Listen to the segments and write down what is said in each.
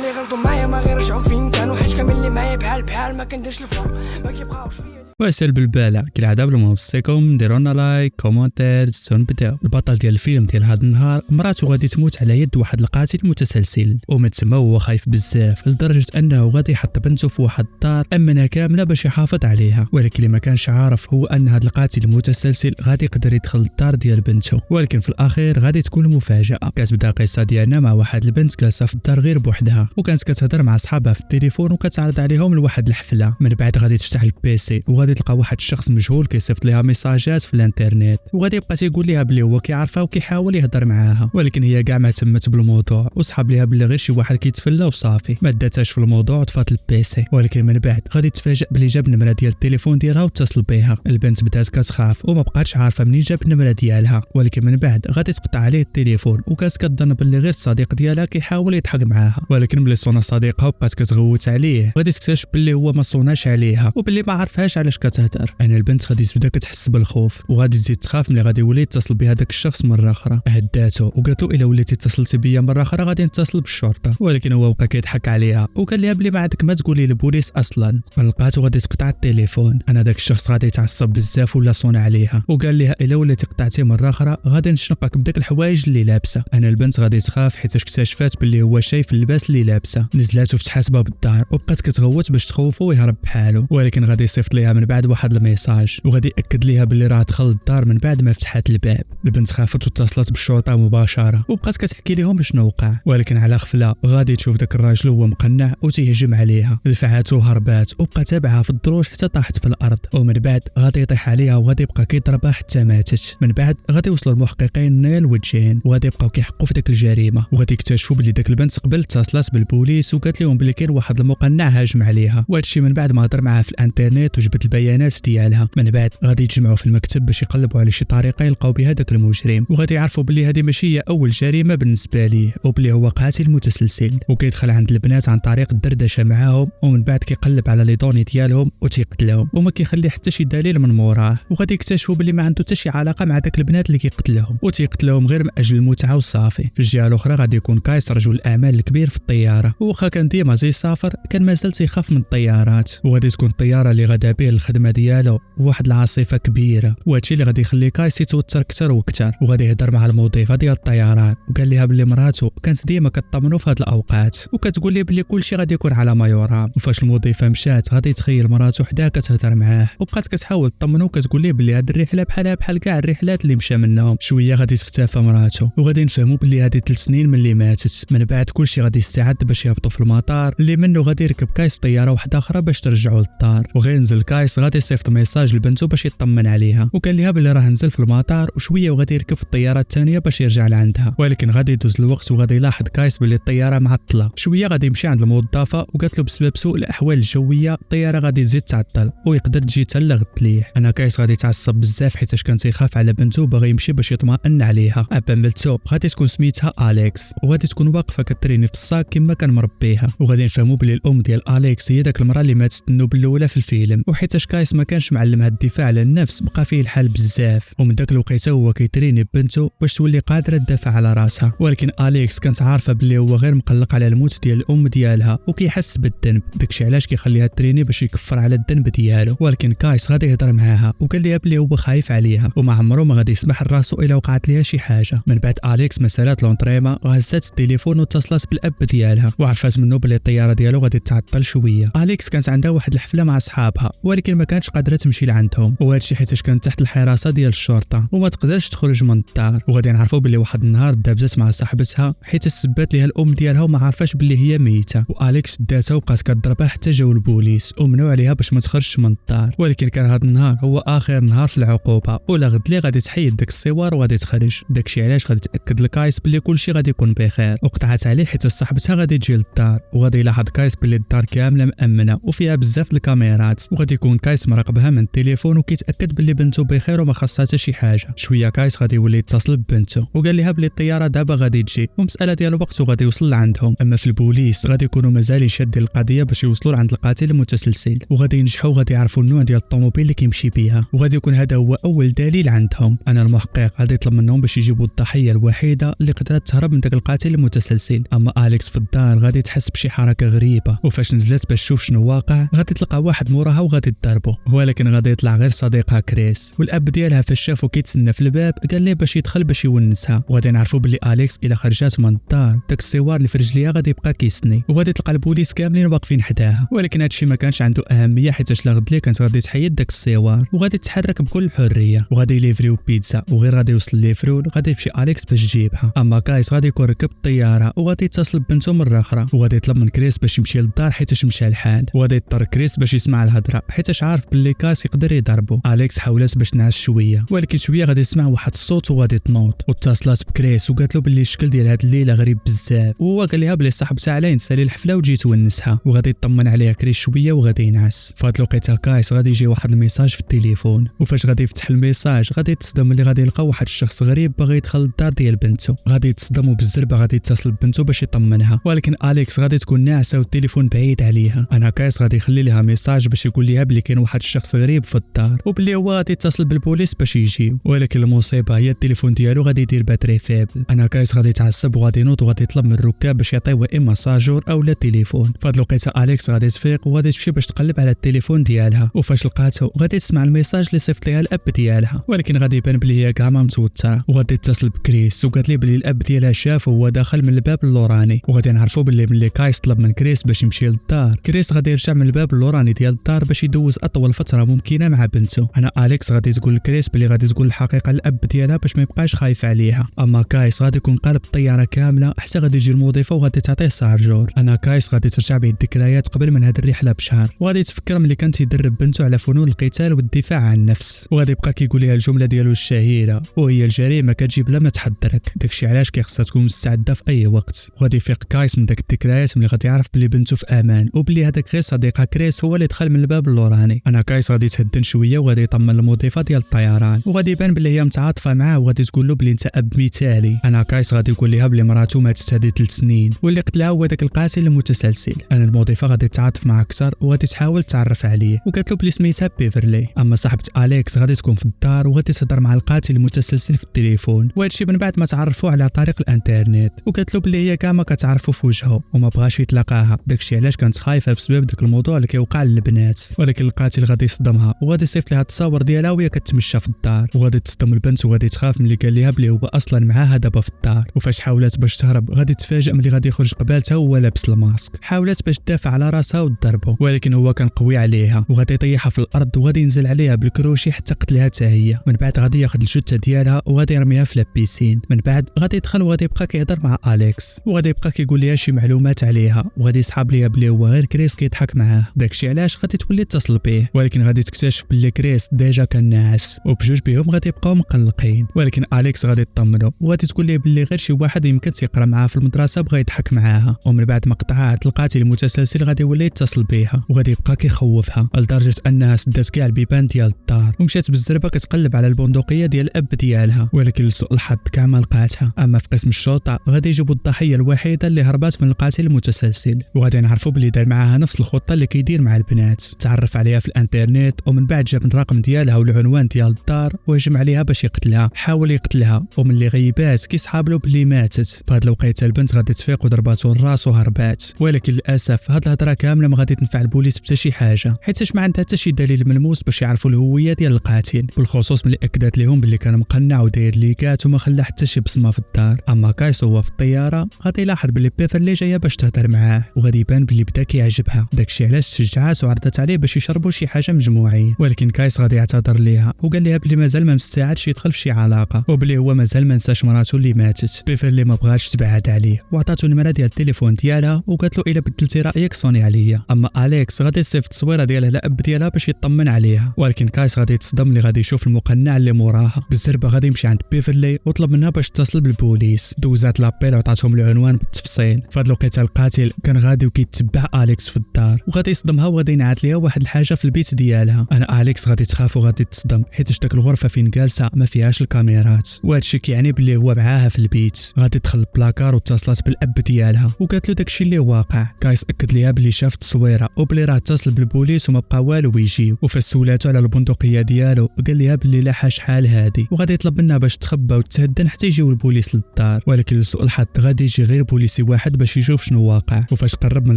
اللي غلطوا معايا ما غير رجعوا فين كانوا، حاج كامل اللي معايا بحال ما كنديرش الفرق، ما كيبقاوش فيا. واسال بالبالة كالعاده بلا ما نوصيكم ديروا لنا لايك كومونتير نبداو. البطل ديال الفيلم ديال هذا النهار مراته غادي تموت على يد واحد القاتل متسلسل، ومن تما هو خايف بزاف لدرجه انه غادي يحط بنته في واحد الدار امنها كامله باش يحافظ عليها، ولكن اللي ما كانش عارف هو ان هذا القاتل المتسلسل غادي يقدر يدخل للدار ديال بنته، ولكن في الاخير غادي تكون مفاجاه. كتبدا القصه ديالنا مع واحد البنت جالسه في الدار غير بوحدها، وكانت كتهضر مع صحابها في التليفون وكتعرض عليهم لواحد الحفله. من بعد غادي تفتح البيسي وغادي تلقى واحد الشخص مجهول كيصيفط ليها ميساجات في الانترنت، وغادي يبقى تيقول ليها بلي هو كيعرفها وكيحاول يهضر معاها، ولكن هي كاع ما تمت بالموضوع وصحاب ليها بلي غير شي واحد كيتفلى وصافي، ما داتهاش في الموضوع وطفات البيسي. ولكن من بعد غادي تفاجئ بلي جاب النمره ديال التليفون ديالها واتصل بها. البنت بدات كتخاف وما بقاتش عارفه منين جاب النمره ديالها، ولكن من بعد غادي تقطع عليه التليفون وكانت كتظن بلي غير الصديق ديالها كيحاول يضحك معاها، ولكن ملي صونا صديقها وبقات كتغوت عليه غادي تكتشف بلي هو ما صوناش عليها وبلي ما عرفهاش علاش كتهضر. انا البنت غادي تبدا كتحس بالخوف وغادي تزيد تخاف ملي غادي يولي يتصل بهذاك الشخص مره اخرى. هداتو وقالت له الا وليتي اتصلتي بيا مره اخرى غادي نتصل بالشرطه، ولكن هو بقى كيضحك عليها وقال لها بلي ما عندك ما تقولي للبوليس اصلا. لقاتو غادي تقطع التليفون. انا داك الشخص غادي يتعصب بزاف ولا صون عليها وقال لها الا وليتي قطعتي مره اخرى غادي نشنقك بداك الحوايج اللي لابسه. انا البنت غادي تخاف حيت اكتشفات بلي هو شايف اللباس اللي لابسه. نزلات وفتحات باب الدار وبقات كتغوت باش تخوفو ويهرب بحالو، ولكن غادي يصيفط ليها من بعد واحد الميساج وغادي ياكد ليها بلي راه دخل الدار من بعد ما فتحات الباب. البنت خافت واتصلت بالشرطه مباشره وبقات كتحكي لهم شنو وقع، ولكن على غفله غادي تشوف داك الراجل هو مقنع وتيهجم عليها. دفعاتو وهربات وبقى تابعها في الدروج حتى طاحت في الارض، ومن بعد غادي يطيح عليها وغادي يبقى كيضربها حتى ماتت. من بعد غادي يوصلوا المحققين نيل وجين وغادي يبقاو كيحقوا في داك الجريمه، وغادي يكتشفوا بلي داك البنت قبل اتصلت بالبوليس وقالت لهم بلي كاين واحد المقنع هاجم عليها، وهذا الشيء من بعد ما هضر معها في الانترنت وجبت البيانات ديالها. من بعد غادي يتجمعوا في المكتب باش يقلبوا على شي طريقه يلقاو بها داك المجرم، وغادي يعرفوا بلي هذه ماشي هي اول جريمه بالنسبه ليه وبلي هو قاتل متسلسل. وكيدخل عند البنات عن طريق الدردشه معاهم ومن بعد كيقلب على لي دوني ديالهم وتيقتلهم وما كيخلي حتى شي دليل من موراه، وغادي يكتشفوا بلي ما عنده حتى شي علاقه مع داك البنات اللي كيقتلهم وتيقتلهم غير من اجل المتعه وصافي. في الجهه الاخرى غادي يكون كايس رجل الاعمال الكبير في الطياره، وخا كان ديما زي سافر كان مازال تيخاف من الطيارات، وغادي تكون الطياره اللي غادا به الخدمه ديالو وواحد العاصفه كبيره، وهادشي اللي غادي يخلي كايس يتوتر اكثر واكثر. وغادي يهضر مع المضيفه ديال الطيران وقال لها بلي مراته كانت ديما كطمنو في هاد الاوقات وكتقول لي بلي كلشي غادي يكون على ما يرام. وفاش المضيفه مشات غادي تخيل مراته حداه كتهضر معاه وبقات كتحاول تطمنو وكتقول ليه بلي هاد الرحله بحال كاع الرحلات اللي مشى منهم. شويه غادي تختفى مراته وغادي نفهموا بلي هادي 3 سنين من اللي ماتت. من بعد كلشي غادي يستعد باش يهبطوا في المطار اللي منه غادي يركب كايس طياره واحده اخرى باش ترجعوا للدار. وغير نزل كايس غادي يصيفط ميساج لبنته باش يطمن عليها وقال لها بلي راه نزل في المطار وشويه وغادي يركب في الطياره الثانيه باش يرجع لعندها. ولكن غادي يدوز الوقت وغادي يلاحظ كايس بلي الطياره معطله. شويه غادي يمشي عند الموظفه وقالت له بسبب سوء الاحوال الجويه الطياره غادي تزيد تعطل ويقدر تجي حتى لغد الليل. انا كايس غادي يتعصب بزاف حيت كان تيخاف على بنته وباغي يمشي باش يطمئن عليها. ابا ملتو غادي تكون سميتها اليكس وغادي تكون واقفه كتريني في الصاك كما كان مربيها. وغادي نفهموا بلي الام ديال اليكس هي داك المراه اللي ماتت النوبه الاولى في الفيلم، وحيتاش كايس ما كانش معلمها الدفاع على النفس بقى فيه الحال بزاف، ومن داك الوقيته هو كيتريني بنته باش تولي قادره تدافع على راسها. ولكن اليكس كانت عارفه بلي هو غير مقلق على الموت ديال الام ديالها وكيحس بالذنب، داكشي علاش كيخليها تريني باش يكفر على الذنب ديالو. ولكن كايس غادي يهضر معاها وقال لها بلي هو خايف عليها وما عمره ما غادي يسمح لراسو الا وقعت ليها شي حاجه. من بعد اليكس ما سالات لونطريما وهزات التليفون واتصلت بالاب ديالها وعرفات منه بلي الطياره ديالو غادي تعطل شويه. اليكس كانت عندها واحد الحفله مع اصحابها ولكن ما كانتش قادره تمشي لعندهم، وهذا الشيء حيت كانت تحت الحراسه ديال الشرطه وما تقدرش تخرج من الدار. وغادي نعرفوا بلي واحد النهار دابزت مع صاحبتها حيت سبات ليها الام ديالها وما عارفاش بلي هي ميته، واليكس داتها وبقات كضربها حتى جاو البوليس ومنعوا عليها باش ما تخرجش من الدار. ولكن كان هذا النهار هو اخر نهار في العقوبه، ولا غد لي غادي تحيد داك الصور وغادي تخرج. داكشي علاش غادي تاكد لكايس بلي كلشي غادي يكون بخير، وقطعت عليه حيت صاحبتها غادي تجي للدار وغادي يلاحظ كايس بلي الدار كامله مامنه وفيها بزاف الكاميرات، وغادي يكون كايس مراقبها من التليفون وكيتاكد باللي بنته بخير وما خاصها حتى شي حاجه. شويه كايس غادي يولي يتصل ببنته وقال لها بلي الطياره دابا غادي تجي ومساله ديال الوقت وغادي يوصل لعندهم. اما في البوليس غادي يكونوا مازال شادين القضيه باش يوصلوا لعند القاتل المتسلسل، وغادي ينجحوا وغادي يعرفوا النوع ديال الطوموبيل اللي كيمشي بها، وغادي يكون هذا هو اول دليل عندهم. انا المحقق غادي يطلب منهم باش يجيبوا الضحيه الوحيده اللي قدرت تهرب من داك القاتل المتسلسل. اما اليكس في الدار غادي تحس بشي حركه غريبه، وفاش نزلت باش تشوف شنو واقع غادي تلقى واحد موراها وغادي تضربه، ولكن غادي يطلع غير صديقها كريس. والاب ديالها فاش شافو كيتسنى في الباب قال ليه باش يدخل باش يونسها، وغادي نعرفوا باللي اليكس الا خرجات من الدار داك السوار اللي في رجليها غادي يبقى كيسني، وغادي تلقى البوليس كاملين واقفين حداها. ولكن هادشي ما كانش عنده اهميه حيت لغد ليه كانت غادي تحيد داك السوار وغادي تتحرك بكل حريه، وغادي يليفريو بيتزا وغير غادي يوصل ليفرون غادي يمشي اليكس باش يجيبها. اما كايس غادي يكون ركب الطياره وغادي يتصل ببنته مره اخرى، وغادي يطلب من كريس باش يمشي للدار حيت مشى الحال، وغادي يضطر كريس باش يسمع الهضره حيت عارف باللي كايس يقدر يضربه. اليكس حاولت باش تنعس شويه، ولكن شويه غادي يسمع واحد الصوت وغادي تنوض، واتصلت بكريس وقالت له باللي الشكل ديال هاد الليله غريب بزاف، وهو قال لها بلي صاحبتها علاه نسالي الحفله وجيت تونسها، وغادي يطمن عليها كريس شويه وغادي ينعس. فهاد الوقيته كايس غادي يجي واحد الميساج في التليفون، وفاش غادي يفتح الميساج غادي يتصدم اللي غادي يلقى واحد الشخص غريب باغي يدخل للدار ديال بنته. غادي يتصدم وبالزربه غادي يتصل ببنته باش يطمنها، ولكن اليكس غادي تكون ناعسه والتليفون بعيد عليها. انا كايس غادي يخلي لها ميساج باش يقول لها بلي كاين واحد الشخص غريب في الدار وبلي هو غادي يتصل بالبوليس باش يجيو، ولكن المصيبه هي التليفون ديالو غادي يدير باتري فابل. انا كايس غادي يتعصب وغادي ينوض وغادي يطلب من الركاب باش يعطيوه اما ساجور او لا تليفون. فهاد الوقيته اليكس غادي تفيق وغادي تمشي باش تقلب على التليفون ديالها، وفاش لقاتو غادي تسمع الميساج اللي صيفط ليها الاب ديالها، ولكن غادي يبان بلي هي كاع ما متوتره، وغادي تتصل بكريس وقالت ليه بلي الاب ديالها شافو وهو داخل من الباب اللوراني. وغادي نعرفوا بلي ملي كايس طلب من كريس باش يمشي للدار، كريس غادي يرجع من الباب اللوراني ديال الدار باش يدوز اطول فتره ممكنه مع بنته. انا اليكس غادي تقول لكريس بلي غادي تقول الحقيقه للاب ديالها باش ما يبقاش خايف عليها. اما كايس غادي يكون قالب الطياره كامله حتى غادي يجي المضيفه وغادي تعطيه سارجور. انا كايس غادي ترجع به الذكريات قبل من هذه الرحله بشهر، وغادي تفكر ملي كان تيدرب بنته على فنون القتال والدفاع عن النفس، وغادي يبقى كيقول لها الجمله ديالو الشهيره وهي الجريمه كتجي بلا ما تحضرك، داكشي علاش كيخصها تكون مستعده في اي وقت. وغادي يفيق كايس من داك الذكريات ملي غادي يعرف بلي بنته في امان وبلي هذاك غير صديقها كريس هو اللي دخل من الباب اللوراني. انا كايس غادي يتهدن شويه وغادي يطمن المضيفه ديال الطيران، وغادي يبان بلي هي متعاطفه معاه وغادي تقول له بلي انت اب مثالي. انا كايس غادي يقول لها بلي مراته ماتت هذه 3 سنين واللي قتلها هو داك القاتل المتسلسل. انا المضيفه غادي تتعاطف معاه اكثر وغادي تحاول تعرف عليه، وقالت له بلي سميتها بيفرلي. اما صاحبه اليكس غادي تكون في الدار وغادي تهضر مع القاتل المتسلسل في التليفون، وهذا الشيء من بعد ما تعرفوا على طريق الانترنت، وقالت له بلي هي كاع ما كتعرفوا في وجهه وما بغاش يتلاقاها، داكشي علاش كانت خايفه بسبب داك الموضوع اللي كيوقع للبنات. ولكن القاتل غادي يصدمها وغادي يصيفط لها التصاور ديالها وهي كتمشى في الدار، وغادي تصدم البنت وغادي تخاف ملي قال لها بلي هو اصلا معاها دابا في الدار. وفاش حاولت باش تهرب غادي تفاجئ ملي غادي يخرج قبالتها وهو لابس الماسك. حاولت باش تدافع على راسها وتضربه، ولكن هو كان قوي عليها وغادي يطيحها في الارض وغادي ينزل عليها بالكروشي حتى قتلها حتى هي. من بعد غادي ياخذ الجثه ديالها وغادي يرميها في لابيسين. من بعد غادي يدخل وغادي يبقى كيهضر مع اليكس وغادي يبقى كيقول لها شي معلومات عليها، وغادي يسحب ليها بلي هو غير كريس كيضحك معاه، داكشي علاش غادي تولي تتصل به. ولكن غادي تكتشف بلي كريس ديجا كان ناعس وبجوج بهم غادي يبقاو مقلقين. ولكن اليكس غادي تطمنه وغادي تقول ليه بلي غير شي واحد يمكن تيقرا معاه في المدرسه بغى يضحك معاها. ومن بعد ما قطعها القاتل المتسلسل غادي يولي يتصل بها وغادي يبقى كيخوفها لدرجه انها سدات كاع البيبان ديال الدار ومشات بالزربه كتقلب على البندقيه ديال الاب ديالها، ولكن لسوء الحظ كاع ما لقاتها. اما في قسم الشرطه غادي يجيبوا الضحيه الوحيده اللي هربات من القاتل المتسلسل، وغادي نعرفوا بلي دار معاها نفس الخطه اللي كيدير مع البنات. تعرف عليها في الانترنت ومن بعد جاب الرقم ديالها والعنوان ديال الدار وهجم عليها باش يقتلها. حاول يقتلها وملي غيبات كيسحاب له بلي ماتت. بهاد الوقيته البنت غادي تفيق وضرباتو الراس وهربات، ولكن للاسف هاد الهضره كامله ما غادي تنفع البوليس حتى شي حاجه حيت ما عندها حتى شي دليل ملموس باش يعرفوا الهويه ديال القاتل، بالخصوص ملي اكدت لهم باللي كان مقنع وداير ليكات وما خلى حتى شي بصمه في الدار. اما كايس هو في الطياره غادي يلاحظ باللي بيفرلي جايه باش تهضر معاه وغادي يبان باللي بدا كيعجبها، داكشي علاش تشجعات وعرضت عليه باش يشربوا شي حاجه مجموعين. ولكن كايس غادي يعتذر ليها وقال لها بلي مازال ما مستعدش يدخل في شي علاقه وبلي هو مازال ما نساش مراته اللي ماتت. بيفرلي ما بغاش تبعد عليه وعطاتو النمره ديال التليفون ديالها وقالت له الا بدلتي رايك صوني عليا. اما اليكس غادي يصيفط التصويره ديالها لاب ديالها باش يطمن عليها، ولكن كايس غادي يتصدم اللي غادي يشوف المقنع اللي موراها. بالزربه غادي يمشي عند بيفرلي وطلب منها باش تتصل بالبوليس. دوزات لابيل وعطاتهم العنوان بالتفصيل. فهاد الوقيته القاتل كان غادي وكيتبع اليكس في الدار الدار وغادي يصدمها وغادي ينعاد ليها واحد الحاجه في البيت ديالها. انا اليكس غادي تخاف وغادي تصدم حيت داك الغرفه فين جالسه ما فيهاش الكاميرات، وهذا الشيء كيعني بلي هو معاها في البيت. غادي تدخل البلاكار واتصلت بالاب ديالها وقالت له داكشي اللي واقع. كايس اكد ليها بلي شاف التصويره وبلي راه اتصل بالبوليس وما بقى والو يجيو، وفسولاتو على البندقيه ديالو وقال ليها بلي لا حاش حال هادي وغادي يطلب منها باش تخبى وتهدن حتى يجيو البوليس للدار. ولكن لسوء الحظ غادي يجي غير بوليسي واحد باش يشوف شنو واقع. وفاش قرب من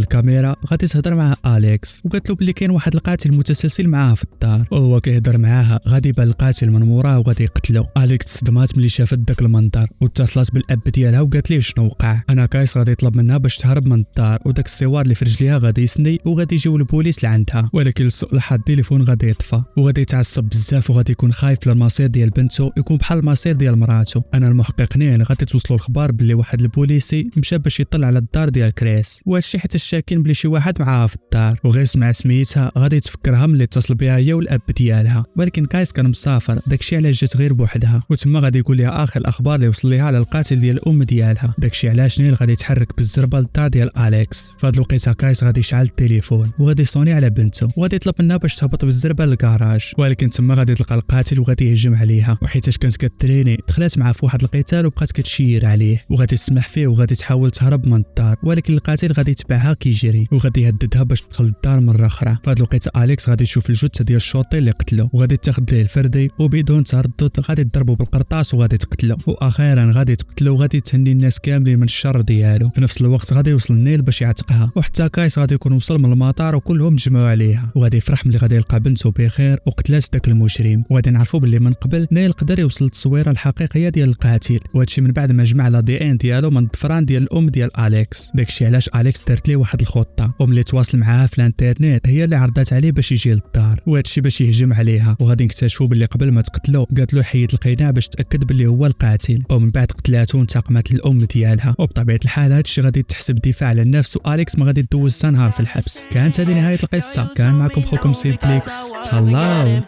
الكاميرا غادي تهضر مع اليكس وقالت له بلي كاين واحد القاتل متسلسل معاه في الدار، وهو كيهضر معاها غادي يبان القاتل من موراه وغادي يقتلو. اليكس تصدمات ملي شافت داك المنظر واتصلت بالاب ديالها وقالت ليه شنو وقع. انا كايس غادي يطلب منها باش تهرب من الدار وداك السوار اللي في رجليها غادي يسني وغادي يجيو البوليس لعندها. ولكن لسوء الحظ التليفون غادي يطفى وغادي يتعصب بزاف وغادي يكون خايف للمصير ديال بنته يكون بحال المصير ديال مراته. انا المحقق نين غادي توصلوا الخبر بلي واحد البوليسي مشى باش يطلع على الدار ديال كريس، وهذا الشيء حتى شاكين بلي شي واحد معاها في الدار وغير سمع سميتها غادي يتفكرها ملي اتصل بها هي والاب ديالها. ولكن كايس كان مسافر داكشي علاش جات غير بوحدها، وتما غادي يقول لها اخر الاخبار اللي وصل ليها على القاتل ديال الام ديالها. داكشي علاش نيل غادي يتحرك بالزربه للدار ديال اليكس. فهاد الوقيته كايس غادي يشعل التليفون وغادي يصوني على بنته وغادي يطلب منها باش تهبط بالزربه للكراج. ولكن تما غادي تلقى القاتل وغادي يهجم عليها، وحيتاش كانت كتريني دخلت معاه في واحد القتال وبقات كتشير عليه وغادي تسمح فيه وغادي تحاول تهرب من الدار. ولكن القاتل غادي يتبعها كيجري وغادي يهددها باش تدخل الدار مره اخرى. فهاد الوقيته اليكس غادي يشوف الجثه ديال الشرطي اللي قتلو وغادي تاخذ ليه الفردي وبدون تردد غادي تضربو بالقرطاس وغادي تقتلو، واخيرا غادي تقتلو وغادي تهني الناس كاملين من الشر ديالو. في نفس الوقت غادي يوصل نيل باش يعتقها، وحتى كايس غادي يكون وصل من المطار وكلهم تجمعوا عليها وغادي يفرح ملي غادي يلقى بنته بخير وقتلات داك المجرم. وغادي نعرفوا باللي من قبل نيل قدر يوصل للتصويره الحقيقيه ديال القاتل، وهادشي من بعد ما جمع لا دي ان ديالو من الضفران ديال الام ديال اليكس. داكشي علاش اليكس دارت ليه واحد الخطه وملي تواصل معاها في الانترنت هي اللي عرضات عليه باش يجي للدار، وهادشي باش يهجم عليها. وغادي نكتشفوا باللي قبل ما تقتلو قالت له حيد القناع باش تاكد باللي هو القاتل، ومن بعد قتلاته وانتقمت للام ديالها. وبطبيعه الحال هادشي غادي تحسب دفاع على النفس واليكس ما غادي تدوز سنهار في الحبس. كانت هذه نهايه القصه. كان معكم خوكم سيمبليكس. تهلاو.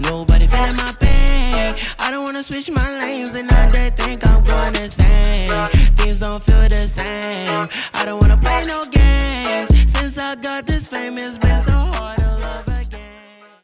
Nobody feeling my pain. I don't wanna switch my lanes and now they think I'm going insane. Things don't feel the same. I don't wanna play no game.